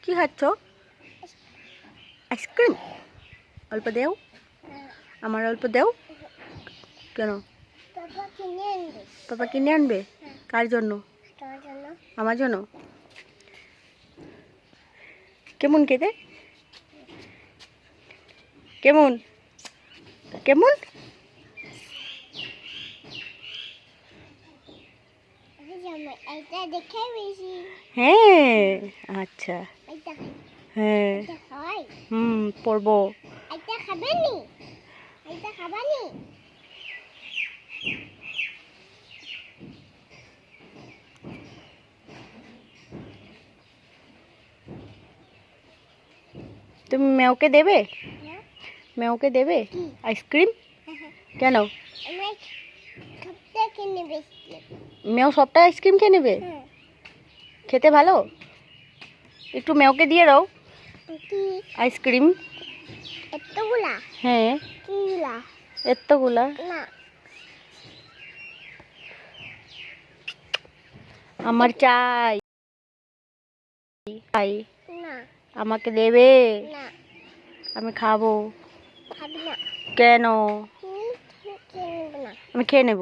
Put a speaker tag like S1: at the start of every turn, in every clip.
S1: কি খাচ্ছ? আইসক্রিম? অল্প দেও, আমার অল্প দেও। কেন? পাপা কিনে আনবে? কার জন্য? আমার জন্য। কেমন খেতে? কেমন কেমন? হ্যাঁ, আচ্ছা। হ্যাঁ, পড়বো। তুমি মেওকে দেবে? মেওকে দেবে আইসক্রিম? কেন? মেও সবটা আইসক্রিম খেয়ে নেবে? খেতে ভালো? একটু মেওকে দিয়ে দাও আইসক্রিম। হ্যাঁ, এতগুলা। আমার চাই। আমাকে দেবে? আমি খাবো। কেন? আমি খেয়ে নেব।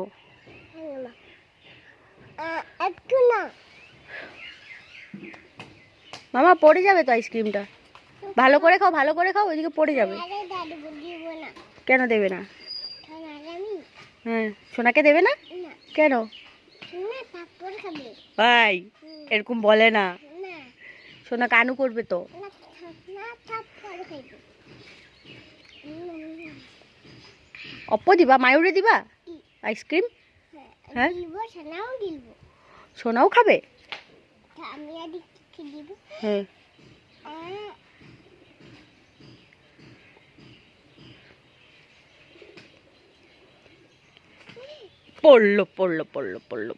S1: মামা পড়ে যাবে তো আইসক্রিমটা। ভালো করে খাও, ভালো করে খাও, ওইদিকে পড়ে যাবে। কেন দেবে না? হ্যাঁ, সোনাকে দেবে না? কেন? ভাই এরকম বলে না, সোনা কানু করবে তো। অপ্প দিবা, মায়ুরে দিবা আইসক্রিম? হ্যাঁ, সোনাও খাবে? হ্যাঁ, পড়লো পড়লো পড়লো পড়লো।